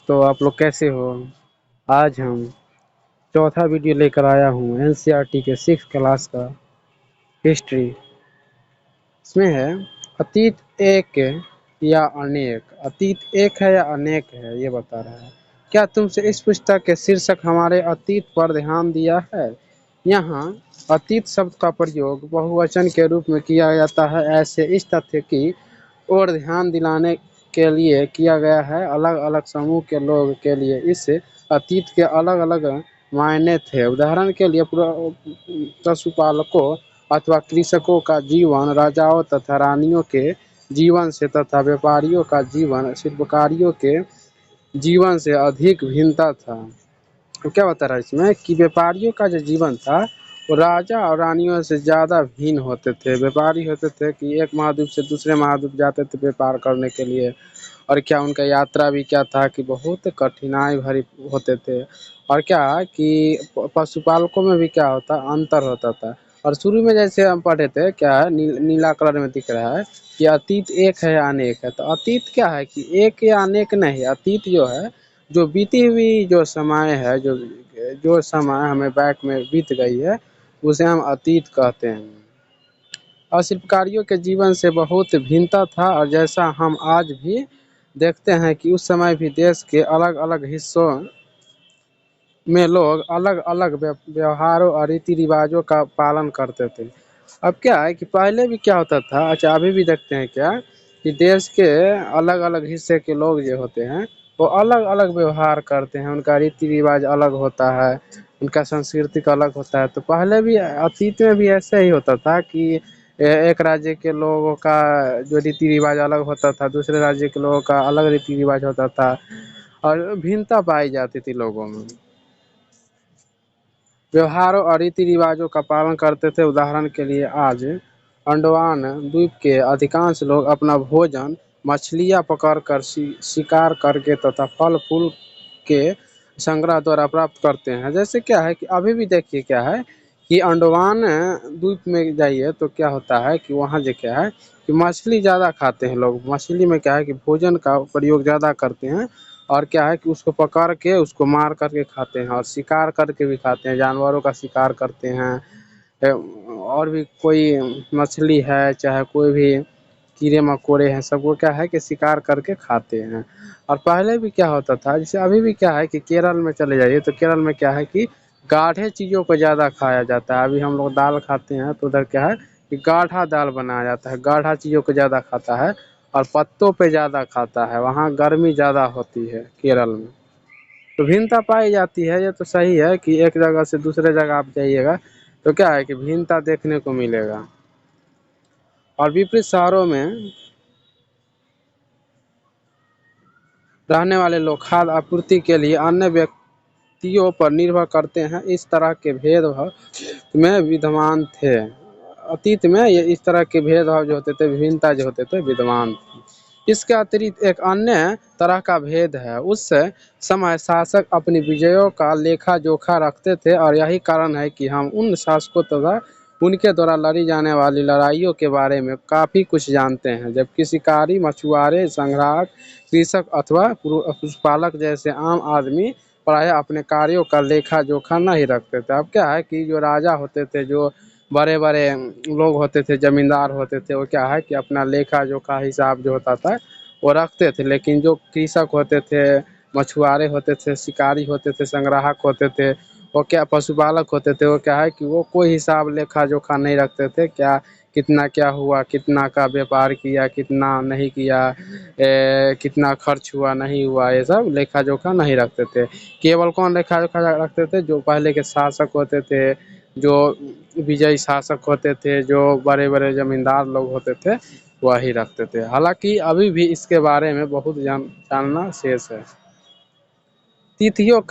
तो आप लोग कैसे हो? आज हम चौथा वीडियो लेकर आया हूँ एनसीईआरटी के 6th क्लास का हिस्ट्री। इसमें है अतीत एक या अनेक। अतीत एक है या अनेक है, ये बता रहा है। क्या तुमसे इस पुस्तक के शीर्षक हमारे अतीत पर ध्यान दिया है? यहाँ अतीत शब्द का प्रयोग बहुवचन के रूप में किया जाता है। ऐसे इस तथ्य की और ध्यान दिलाने के लिए किया गया है। अलग अलग समूह के लोग के लिए इस अतीत के अलग अलग मायने थे। उदाहरण के लिए पशुपालकों अथवा कृषकों का जीवन राजाओं तथा रानियों के जीवन से तथा व्यापारियों का जीवन शिल्पकारियों के जीवन से अधिक भिन्नता था। तो क्या बता रहा है इसमें कि व्यापारियों का जो जीवन था वो राजा और रानियों से ज़्यादा भिन्न होते थे। व्यापारी होते थे कि एक महाद्वीप से दूसरे महाद्वीप जाते थे व्यापार करने के लिए। और क्या उनका यात्रा भी क्या था कि बहुत कठिनाई भरी होते थे। और क्या कि पशुपालकों में भी क्या होता अंतर होता था। और शुरू में जैसे हम पढ़े थे क्या है नीला कलर में दिख रहा है कि अतीत एक है या अनेक है। तो अतीत क्या है कि एक या अनेक नहीं। अतीत जो है जो बीती हुई जो समय है, जो समय हमें बैक में बीत गई है उसे हम अतीत कहते हैं। और शिल्पकारियों के जीवन से बहुत भिन्नता था। और जैसा हम आज भी देखते हैं कि उस समय भी देश के अलग अलग हिस्सों में लोग अलग अलग व्यवहारों और रीति रिवाजों का पालन करते थे। अब क्या है कि पहले भी क्या होता था, अच्छा अभी भी देखते हैं क्या कि देश के अलग अलग हिस्से के लोग जो होते हैं वो अलग अलग व्यवहार करते हैं। उनका रीति रिवाज अलग होता है, उनका सांस्कृतिक अलग होता है। तो पहले भी अतीत में भी ऐसे ही होता था कि एक राज्य के लोगों का जो रीति रिवाज अलग होता था, दूसरे राज्य के लोगों का अलग रीति रिवाज होता था और भिन्नता पाई जाती थी लोगों में। व्यवहारों और रीति रिवाजों का पालन करते थे। उदाहरण के लिए आज अंडमान द्वीप के अधिकांश लोग अपना भोजन मछलियां पकड़कर शिकार करके तथा फल फूल के संग्रह द्वारा प्राप्त करते हैं। जैसे क्या है कि अभी भी देखिए क्या है कि अंडमान द्वीप में जाइए तो क्या होता है कि वहाँ जो क्या है कि मछली ज़्यादा खाते हैं लोग। मछली में क्या है कि भोजन का प्रयोग ज़्यादा करते हैं। और क्या है कि उसको पकड़ के उसको मार करके खाते हैं और शिकार करके भी खाते हैं, जानवरों का शिकार करते हैं। और भी कोई मछली है चाहे कोई भी कीड़े मकोड़े हैं, सबको क्या है कि शिकार करके खाते हैं। और पहले भी क्या होता था, जैसे अभी भी क्या है कि केरल में चले जाइए तो केरल में क्या है कि गाढ़े चीज़ों को ज़्यादा खाया जाता है। अभी हम लोग दाल खाते हैं तो उधर क्या है कि गाढ़ा दाल बनाया जाता है, गाढ़ा चीज़ों को ज़्यादा खाता है और पत्तों पे ज़्यादा खाता है। वहाँ गर्मी ज़्यादा होती है केरल में, तो भिन्नता पाई जाती है। ये तो सही है कि एक जगह से दूसरे जगह आप जाइएगा तो क्या है कि भिन्नता देखने को मिलेगा। और विपरीत शहरों में रहने वाले लोग खाद्य आपूर्ति के लिए अन्य व्यक्तियों पर निर्भर करते हैं। इस तरह के भेदभाव में विद्यमान थे। अतीत में ये इस तरह के भेदभाव जो होते थे, विभिन्नता जो होते थे विद्यमान थी। इसके अतिरिक्त एक अन्य तरह का भेद है। उस समय शासक अपनी विजयों का लेखा जोखा रखते थे और यही कारण है कि हम उन शासकों तथा उनके द्वारा लड़ी जाने वाली लड़ाइयों के बारे में काफ़ी कुछ जानते हैं। जबकि शिकारी, मछुआरे, संग्राहक, कृषक अथवा पशुपालक जैसे आम आदमी प्रायः अपने कार्यों का लेखा जोखा नहीं रखते थे। अब क्या है कि जो राजा होते थे, जो बड़े बड़े लोग होते थे, जमींदार होते थे, वो क्या है कि अपना लेखा जोखा हिसाब जो होता था वो रखते थे। लेकिन जो कृषक होते थे, मछुआरे होते थे, शिकारी होते थे, संग्राहक होते थे, वो क्या पशुपालक होते थे, वो क्या है कि वो कोई हिसाब लेखा जोखा नहीं रखते थे। क्या कितना क्या हुआ, कितना का व्यापार किया, कितना नहीं किया, कितना खर्च हुआ नहीं हुआ, ये सब लेखा जोखा नहीं रखते थे। केवल कौन लेखा जोखा रखते थे? जो पहले के शासक होते थे, जो विजयी शासक होते थे, जो बड़े बड़े जमींदार लोग होते थे, वही रखते थे। हालांकि अभी भी इसके बारे में बहुत जानना शेष है। तिथियों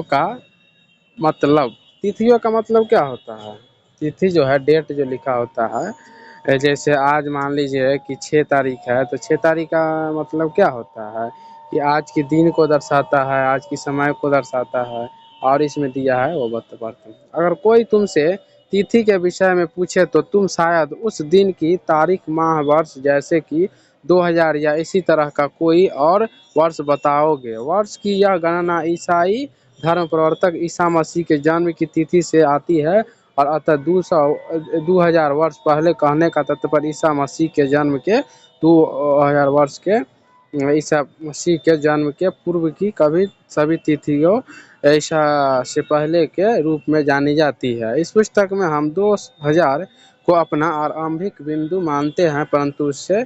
का मतलब, तिथियों का मतलब क्या होता है? तिथि जो है डेट जो लिखा होता है, जैसे आज मान लीजिए कि 6 तारीख है तो 6 तारीख का मतलब क्या होता है कि आज के दिन को दर्शाता है, आज की समय को दर्शाता है। और इसमें दिया है वो बताते हैं। अगर कोई तुमसे तिथि के विषय में पूछे तो तुम शायद उस दिन की तारीख, माह, वर्ष जैसे कि 2000 या इसी तरह का कोई और वर्ष बताओगे। वर्ष की यह गणना ईसाई धर्म प्रवर्तक ईसा मसीह के जन्म की तिथि से आती है और अतः 2000 वर्ष पहले कहने का तात्पर्य ईसा मसीह के जन्म के 2000 वर्ष के ईसा मसीह के जन्म के पूर्व की कभी सभी तिथियों ईसा से पहले के रूप में जानी जाती है। इस पुस्तक में हम 2000 को अपना आरंभिक बिंदु मानते हैं, परंतु उससे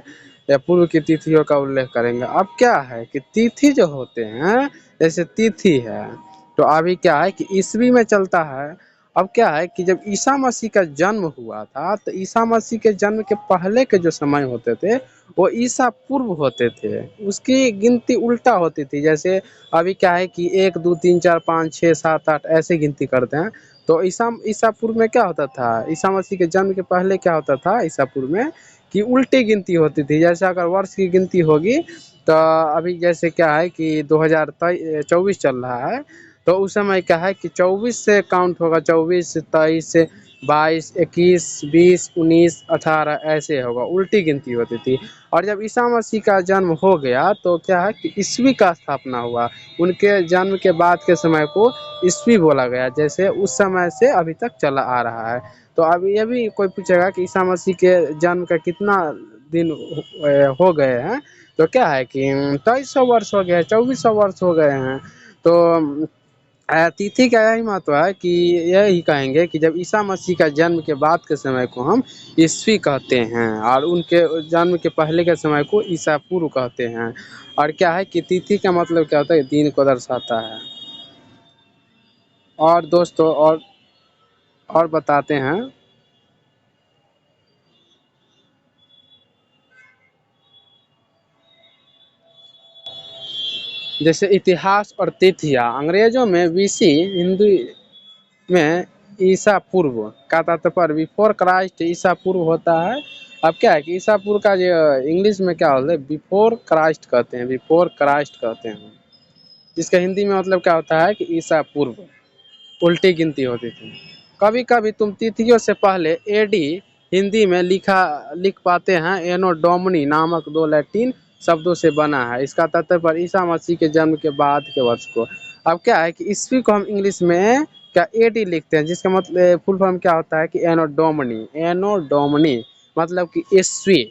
पूर्व की तिथियों का उल्लेख करेंगे। अब क्या है कि तिथि जो होते हैं, जैसे तिथि है तो अभी क्या है कि ईस्वी में चलता है। अब क्या है कि जब ईसा मसीह का जन्म हुआ था तो ईसा मसीह के जन्म के पहले के जो समय होते थे वो ईसा पूर्व होते थे, उसकी गिनती उल्टा होती थी। जैसे अभी क्या है कि 1 2 3 4 5 6 7 8 ऐसे गिनती करते हैं। तो ईसा ईसा पूर्व में क्या होता था, ईसा मसीह के जन्म के पहले क्या होता था ईसा पूर्व में कि उल्टी गिनती होती थी। जैसे अगर वर्ष की गिनती होगी तो अभी जैसे क्या है कि 2024 चल रहा है, तो उस समय क्या है कि 24 से काउंट होगा, 24 23 22 21 20 19 18 ऐसे होगा, उल्टी गिनती होती थी। और जब ईसा मसीह का जन्म हो गया तो क्या है कि ईस्वी का स्थापना हुआ, उनके जन्म के बाद के समय को ईस्वी बोला गया, जैसे उस समय से अभी तक चला आ रहा है। तो अब ये भी कोई पूछेगा कि ईसा मसीह के जन्म का कितना दिन हो गए हैं, तो क्या है कि 2300 वर्ष हो गए, 2400 वर्ष हो गए हैं। तो तिथि का यही महत्व है कि यही कहेंगे कि जब ईसा मसीह का जन्म के बाद के समय को हम ईस्वी कहते हैं और उनके जन्म के पहले के समय को ईसा पूर्व कहते हैं। और क्या है कि तिथि का मतलब क्या होता है, दिन को दर्शाता है। और दोस्तों और बताते हैं। जैसे इतिहास और तिथियां, अंग्रेजों में बीसी, हिंदू में ईसा पूर्व का तात्पर्य बिफोर क्राइस्ट ईसा पूर्व होता है। अब क्या है कि ईसा पूर्व का जो इंग्लिश में क्या होता है, बिफोर क्राइस्ट कहते हैं, बिफोर क्राइस्ट कहते हैं, जिसका हिंदी में मतलब क्या होता है कि ईसा पूर्व, उल्टी गिनती होती थी। कभी कभी तुम तिथियों से पहले एडी हिंदी में लिख पाते हैं। एनो डोमनी नामक 2 लैटिन शब्दों से बना है, इसका तात्पर्य ईसा मसीह के जन्म के बाद के वर्ष को। अब क्या है कि ईस्वी को हम इंग्लिश में क्या एडी लिखते हैं, जिसका मतलब फुल फॉर्म क्या होता है कि एनो डोमनी, एनो डोमनी मतलब कि ईस्वी,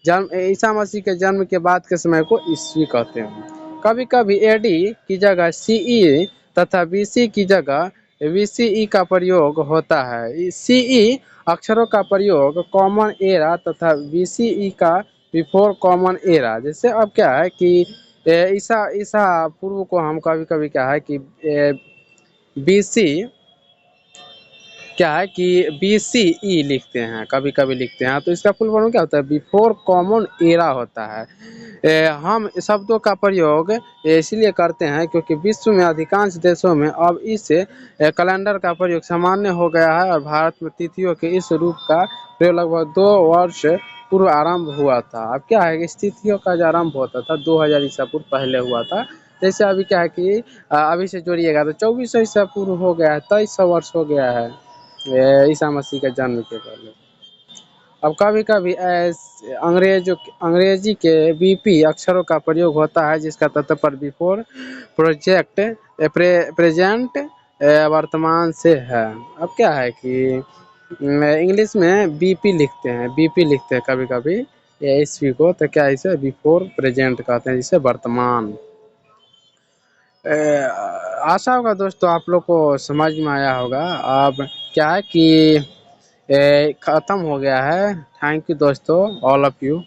जन्म ईसा मसीह के जन्म के बाद के समय को ईस्वी कहते हैं। कभी कभी एडी की जगह सीई तथा बीसी की जगह वीसीई का प्रयोग होता है। सीई अक्षरों का प्रयोग कॉमन एरा तथा बीसीई का बिफोर कॉमन एरा। जैसे अब क्या है कि ईसा ईसा पूर्व को हम कभी कभी क्या है कि बीसी क्या है कि BCE लिखते हैं, कभी कभी लिखते हैं, तो इसका फुल फॉर्म क्या होता है, बिफोर कॉमन एरा होता है। हम शब्दों का प्रयोग इसलिए करते हैं क्योंकि विश्व में अधिकांश देशों में अब इस कैलेंडर का प्रयोग सामान्य हो गया है और भारत में तिथियों के इस रूप का प्रयोग लगभग 2 वर्ष पूर्व आरंभ हुआ था। अब क्या है कि इस तिथियों का जो आरंभ होता था 2000 ईसा पूर्व पहले हुआ था। जैसे अभी क्या है कि अभी से जोड़िएगा तो 2400 ईसा पूर्व हो गया है, 2300 वर्ष हो गया है ईसा मसीह के जन्म के पहले। अब कभी कभी अंग्रेजी के बीपी अक्षरों का प्रयोग होता है, जिसका तात्पर्य बिफोर, प्रोजेक्ट, प्रेजेंट, वर्तमान से है। अब क्या है कि इंग्लिश में बीपी लिखते हैं, बीपी लिखते हैं कभी कभी ईस्वी को, तो क्या इसे बिफोर प्रेजेंट कहते हैं, जिसे वर्तमान। आशा होगा दोस्तों आप लोग को समझ में आया होगा। अब क्या है कि खत्म हो गया है। थैंक यू दोस्तों, ऑल ऑफ यू।